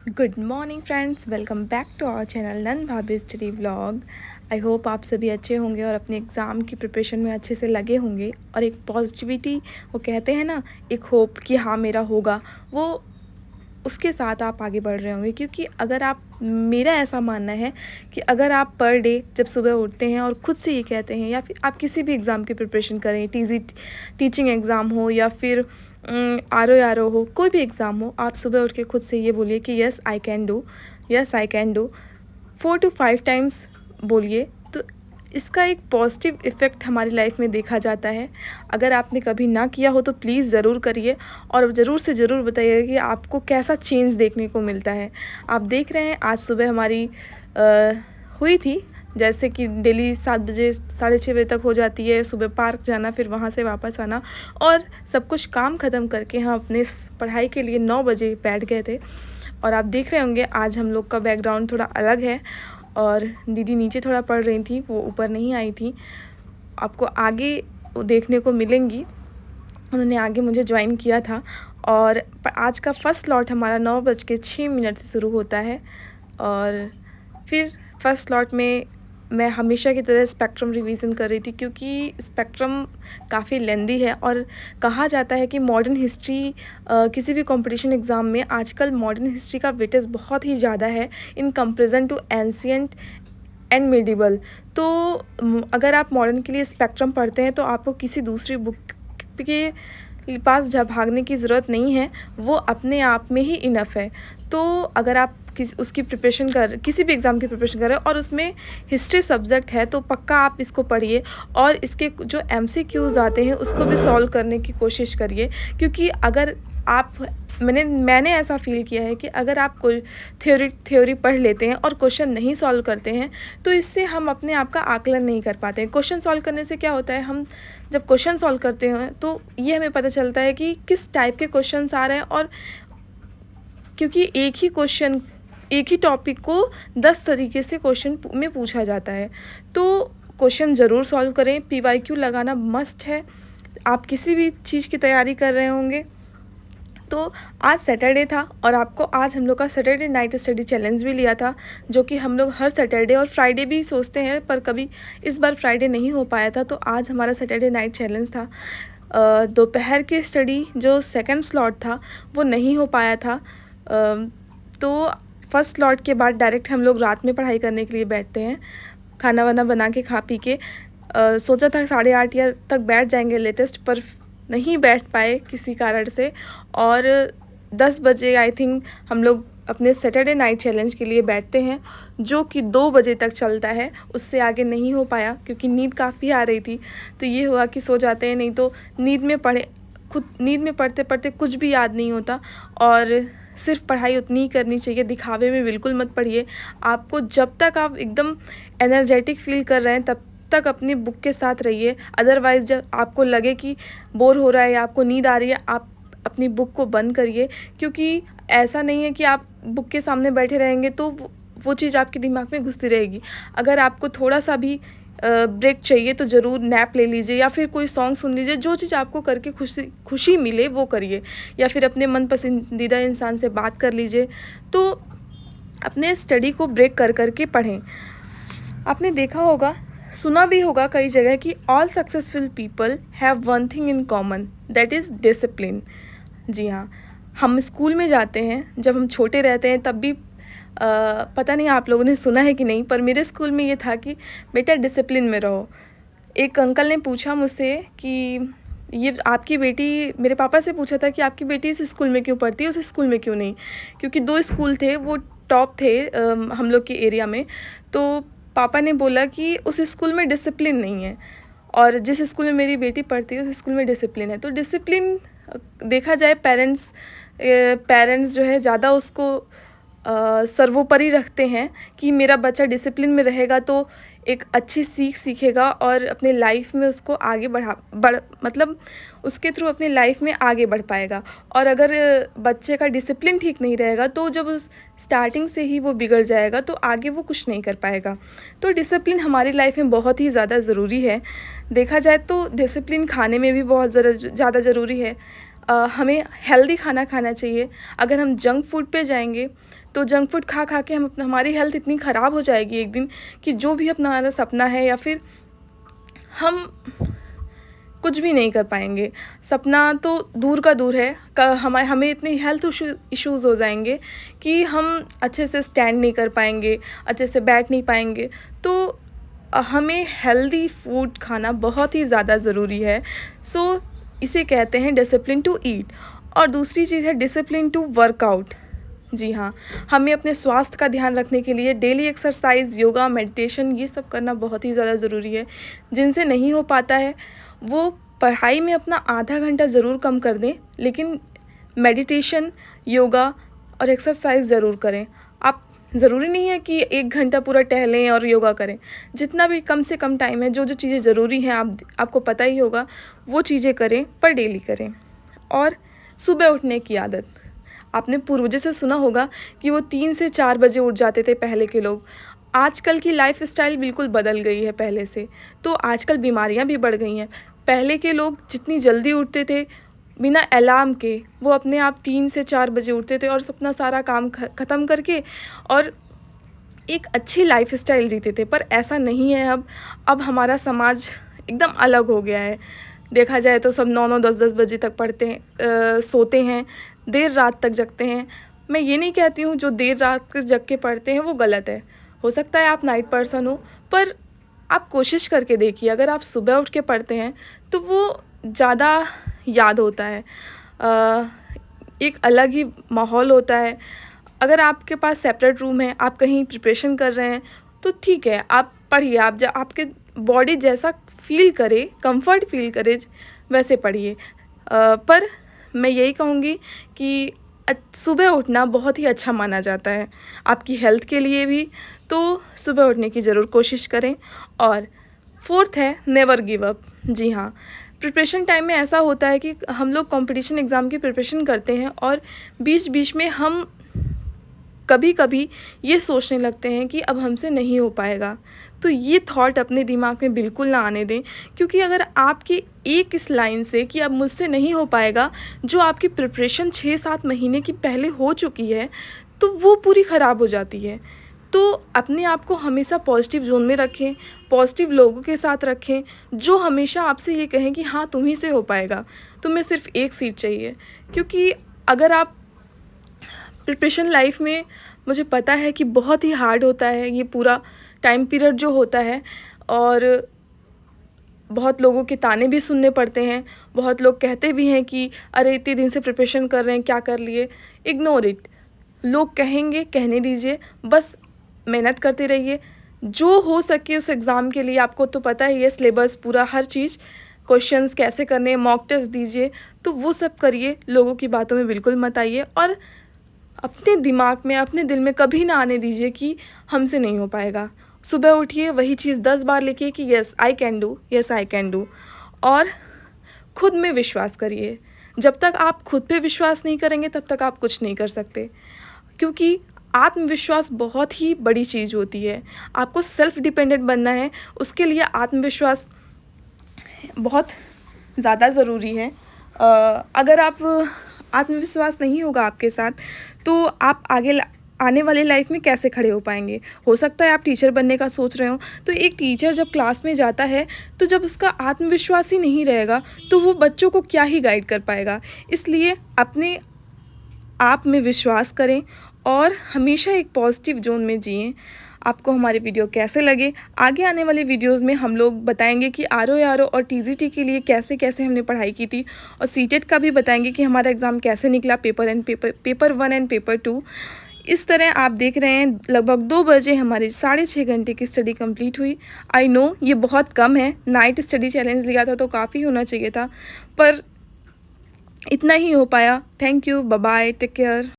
Good morning friends, welcome back to our channel नन Bhabhi study vlog. I hope आप सभी अच्छे होंगे और अपने एग्ज़ाम की प्रिपरेशन में अच्छे से लगे होंगे। और एक पॉजिटिविटी, वो कहते हैं ना, एक होप कि हाँ मेरा होगा, वो उसके साथ आप आगे बढ़ रहे होंगे। क्योंकि अगर आप, मेरा ऐसा मानना है कि अगर आप पर डे जब सुबह उठते हैं और ख़ुद से ये कहते हैं, या फिर आप किसी भी एग्ज़ाम की प्रिपरेशन करें, टीचिंग एग्ज़ाम हो या फिर आर ओ हो, कोई भी एग्ज़ाम हो, आप सुबह उठ के खुद से ये बोलिए कि yes I can do, yes I can do, 4 to 5 times बोलिए, तो इसका एक पॉजिटिव इफ़ेक्ट हमारी लाइफ में देखा जाता है। अगर आपने कभी ना किया हो तो प्लीज़ ज़रूर करिए और ज़रूर से ज़रूर बताइए कि आपको कैसा चेंज देखने को मिलता है। आप देख रहे हैं आज सुबह हमारी हुई थी, जैसे कि डेली 7 बजे 6:30 बजे तक हो जाती है, सुबह पार्क जाना, फिर वहाँ से वापस आना, और सब कुछ काम ख़त्म करके हम अपने पढ़ाई के लिए 9 बजे बैठ गए थे। और आप देख रहे होंगे आज हम लोग का बैकग्राउंड थोड़ा अलग है, और दीदी नीचे थोड़ा पढ़ रही थी, वो ऊपर नहीं आई थी। आपको आगे देखने को मिलेंगी, उन्होंने आगे मुझे ज्वाइन किया था। और आज का फ़र्स्ट स्लॉट हमारा 9:06 से शुरू होता है, और फिर फर्स्ट स्लॉट में मैं हमेशा की तरह स्पेक्ट्रम रिवीजन कर रही थी, क्योंकि स्पेक्ट्रम काफ़ी लेंदी है। और कहा जाता है कि मॉडर्न हिस्ट्री, किसी भी कंपटीशन एग्ज़ाम में आजकल मॉडर्न हिस्ट्री का वेटेज बहुत ही ज़्यादा है in comparison to ancient and medieval. तो अगर आप मॉडर्न के लिए स्पेक्ट्रम पढ़ते हैं तो आपको किसी दूसरी बुक के पास जब भागने की ज़रूरत नहीं है, वो अपने आप में ही इनफ है। तो अगर आप उसकी प्रिपरेशन किसी भी एग्ज़ाम की प्रिपरेशन कर रहे हो और उसमें हिस्ट्री सब्जेक्ट है, तो पक्का आप इसको पढ़िए और इसके जो MCQs आते हैं उसको भी सॉल्व करने की कोशिश करिए। क्योंकि अगर आप, मैंने ऐसा फ़ील किया है कि अगर आप कोई थ्योरी पढ़ लेते हैं और क्वेश्चन नहीं सॉल्व करते हैं, तो इससे हम अपने आप का आकलन नहीं कर पाते हैं। क्वेश्चन सॉल्व करने से क्या होता है, हम जब क्वेश्चन सॉल्व करते हैं तो ये हमें पता चलता है कि किस टाइप के क्वेश्चंस आ रहे हैं। और क्योंकि एक ही टॉपिक को 10 तरीके से क्वेश्चन में पूछा जाता है, तो क्वेश्चन ज़रूर सॉल्व करें। PYQ लगाना मस्ट है, आप किसी भी चीज़ की तैयारी कर रहे होंगे। तो आज सैटरडे था और आपको आज हम लोग का सैटरडे नाइट स्टडी चैलेंज भी लिया था, जो कि हम लोग हर सैटरडे और फ्राइडे भी सोचते हैं, पर कभी इस बार फ्राइडे नहीं हो पाया था, तो आज हमारा सैटरडे नाइट चैलेंज था। दोपहर की स्टडी जो सेकंड स्लॉट था वो नहीं हो पाया था, तो फर्स्ट स्लॉट के बाद डायरेक्ट हम लोग रात में पढ़ाई करने के लिए बैठते हैं, खाना वाना बना के खा पी के। सोचा था 8:30 या तक बैठ जाएंगे लेटेस्ट, पर नहीं बैठ पाए किसी कारण से, और 10 बजे आई थिंक हम लोग अपने सैटरडे नाइट चैलेंज के लिए बैठते हैं, जो कि 2 बजे तक चलता है। उससे आगे नहीं हो पाया क्योंकि नींद काफ़ी आ रही थी, तो ये हुआ कि सो जाते हैं, नहीं तो नींद में पढ़ते पढ़ते कुछ भी याद नहीं होता। और सिर्फ पढ़ाई उतनी ही करनी चाहिए, दिखावे में बिल्कुल मत पढ़िए। आपको जब तक आप एकदम एनर्जेटिक फील कर रहे हैं तब तक अपनी बुक के साथ रहिए। अदरवाइज़ जब आपको लगे कि बोर हो रहा है या आपको नींद आ रही है, आप अपनी बुक को बंद करिए। क्योंकि ऐसा नहीं है कि आप बुक के सामने बैठे रहेंगे तो वो चीज़ आपके दिमाग में घुसती रहेगी। अगर आपको थोड़ा सा भी ब्रेक चाहिए तो ज़रूर नैप ले लीजिए, या फिर कोई सॉन्ग सुन लीजिए। जो चीज़ आपको करके खुशी मिले वो करिए, या फिर अपने मन पसंदीदा इंसान से बात कर लीजिए। तो अपने स्टडी को ब्रेक कर के पढ़ें। आपने देखा होगा, सुना भी होगा कई जगह कि all successful people have one thing in common, that is discipline. जी हाँ, हम स्कूल में जाते हैं, जब हम छोटे रहते हैं तब भी पता नहीं आप लोगों ने सुना है कि नहीं, पर मेरे स्कूल में ये था कि बेटा डिसिप्लिन में रहो। एक अंकल ने पूछा मुझसे कि ये आपकी बेटी, मेरे पापा से पूछा था कि आपकी बेटी इस स्कूल में क्यों पढ़ती है, उस स्कूल में क्यों नहीं, क्योंकि 2 स्कूल थे, वो टॉप थे हम लोग के एरिया में। तो पापा ने बोला कि उस स्कूल में डिसिप्लिन नहीं है, और जिस स्कूल में मेरी बेटी पढ़ती है उस स्कूल में डिसिप्लिन है। तो डिसिप्लिन देखा जाए, पेरेंट्स जो है ज़्यादा उसको सर्वोपरि रखते हैं कि मेरा बच्चा डिसिप्लिन में रहेगा तो एक अच्छी सीख सीखेगा और अपने लाइफ में उसको आगे मतलब उसके थ्रू अपनी लाइफ में आगे बढ़ पाएगा। और अगर बच्चे का डिसिप्लिन ठीक नहीं रहेगा तो जब उस स्टार्टिंग से ही वो बिगड़ जाएगा तो आगे वो कुछ नहीं कर पाएगा। तो डिसिप्लिन हमारी लाइफ में बहुत ही ज़्यादा ज़रूरी है। देखा जाए तो डिसिप्लिन खाने में भी बहुत ज़्यादा ज़रूरी है। हमें हेल्दी खाना खाना चाहिए। अगर हम जंक फूड पे जाएंगे तो जंक फूड खा खा के हमारी हेल्थ इतनी ख़राब हो जाएगी एक दिन कि जो भी अपना हमारा सपना है या फिर हम कुछ भी नहीं कर पाएंगे। सपना तो दूर का दूर है, हमें इतने हेल्थ इश्यूज़ हो जाएंगे कि हम अच्छे से स्टैंड नहीं कर पाएंगे, अच्छे से बैठ नहीं पाएंगे। तो हमें हेल्दी फूड खाना बहुत ही ज़्यादा ज़रूरी है। सो इसे कहते हैं डिसिप्लिन टू ईट। और दूसरी चीज़ है डिसिप्लिन टू वर्कआउट। जी हाँ, हमें अपने स्वास्थ्य का ध्यान रखने के लिए डेली एक्सरसाइज, योगा, मेडिटेशन ये सब करना बहुत ही ज़्यादा ज़रूरी है। जिनसे नहीं हो पाता है वो पढ़ाई में अपना आधा घंटा ज़रूर कम कर दें, लेकिन मेडिटेशन, योगा और एक्सरसाइज ज़रूर करें। आप ज़रूरी नहीं है कि 1 घंटा पूरा टहलें और योगा करें। जितना भी कम से कम टाइम है, जो जो चीज़ें ज़रूरी हैं आपको पता ही होगा, वो चीज़ें करें, पर डेली करें। और सुबह उठने की आदत, आपने पूर्वजों से सुना होगा कि वो 3 से 4 बजे उठ जाते थे पहले के लोग। आजकल की लाइफ़स्टाइल बिल्कुल बदल गई है पहले से, तो आजकल बीमारियां भी बढ़ गई हैं। पहले के लोग जितनी जल्दी उठते थे बिना अलार्म के, वो अपने आप 3 से 4 बजे उठते थे और अपना सारा काम ख़त्म करके और एक अच्छी लाइफ़स्टाइल जीते थे। पर ऐसा नहीं है अब हमारा समाज एकदम अलग हो गया है। देखा जाए तो सब 9-9 10-10 बजे तक पढ़ते हैं, सोते हैं, देर रात तक जगते हैं। मैं ये नहीं कहती हूँ जो देर रात तक जग के पढ़ते हैं वो गलत है। हो सकता है आप नाइट पर्सन हो, पर आप कोशिश करके देखिए, अगर आप सुबह उठ के पढ़ते हैं तो वो ज़्यादा याद होता है। एक अलग ही माहौल होता है। अगर आपके पास सेपरेट रूम है, आप कहीं प्रिपरेशन कर रहे हैं तो ठीक है, आप पढ़िए, आपके बॉडी जैसा फील करे, कंफर्ट फील करे वैसे पढ़िए। पर मैं यही कहूँगी कि सुबह उठना बहुत ही अच्छा माना जाता है आपकी हेल्थ के लिए भी, तो सुबह उठने की ज़रूर कोशिश करें। और 4th है नेवर गिव अप। जी हाँ, प्रिपरेशन टाइम में ऐसा होता है कि हम लोग कंपटीशन एग्ज़ाम की प्रिपरेशन करते हैं और बीच बीच में हम कभी कभी ये सोचने लगते हैं कि अब हमसे नहीं हो पाएगा। तो ये थॉट अपने दिमाग में बिल्कुल ना आने दें, क्योंकि अगर आपकी एक इस लाइन से कि अब मुझसे नहीं हो पाएगा, जो आपकी प्रिपरेशन 6-7 महीने की पहले हो चुकी है, तो वो पूरी ख़राब हो जाती है। तो अपने आप को हमेशा पॉजिटिव जोन में रखें, पॉजिटिव लोगों के साथ रखें जो हमेशा आपसे ये कहें कि हाँ तुम्ही से हो पाएगा, तुम्हें सिर्फ एक सीट चाहिए। क्योंकि अगर आप प्रिपरेशन लाइफ में, मुझे पता है कि बहुत ही हार्ड होता है ये पूरा टाइम पीरियड जो होता है, और बहुत लोगों के ताने भी सुनने पड़ते हैं। बहुत लोग कहते भी हैं कि अरे इतने दिन से प्रिपरेशन कर रहे हैं, क्या कर लिए। इग्नोर इट, लोग कहेंगे, कहने दीजिए, बस मेहनत करते रहिए। जो हो सके उस एग्ज़ाम के लिए, आपको तो पता ही है सिलेबस पूरा, हर चीज़, क्वेश्चंस कैसे करने हैं, मॉक टेस्ट दीजिए, तो वो सब करिए। लोगों की बातों में बिल्कुल मत आइए और अपने दिमाग में, अपने दिल में कभी ना आने दीजिए कि हमसे नहीं हो पाएगा। सुबह उठिए, वही चीज़ 10 बार लिखिए कि yes I can do, yes I can do. और खुद में विश्वास करिए। जब तक आप खुद पे विश्वास नहीं करेंगे तब तक आप कुछ नहीं कर सकते, क्योंकि आत्मविश्वास बहुत ही बड़ी चीज़ होती है। आपको सेल्फ डिपेंडेंट बनना है, उसके लिए आत्मविश्वास बहुत ज़्यादा ज़रूरी है। अगर आप आत्मविश्वास नहीं होगा आपके साथ, तो आप आगे आने वाले लाइफ में कैसे खड़े हो पाएंगे। हो सकता है आप टीचर बनने का सोच रहे हो, तो एक टीचर जब क्लास में जाता है तो जब उसका आत्मविश्वास ही नहीं रहेगा तो वो बच्चों को क्या ही गाइड कर पाएगा। इसलिए अपने आप में विश्वास करें और हमेशा एक पॉजिटिव जोन में जिएं। आपको हमारे वीडियो कैसे लगे, आगे आने वाले वीडियोस में हम लोग बताएंगे कि आरओ और टीजीटी के लिए कैसे कैसे हमने पढ़ाई की थी, और सीटेट का भी बताएंगे कि हमारा एग्ज़ाम कैसे निकला, पेपर 1 एंड पेपर 2। इस तरह आप देख रहे हैं लगभग 2 बजे हमारी 6.5 घंटे की स्टडी कंप्लीट हुई। आई नो ये बहुत कम है, नाइट स्टडी चैलेंज लिया था तो काफ़ी होना चाहिए था, पर इतना ही हो पाया। Thank you, bye bye, take care.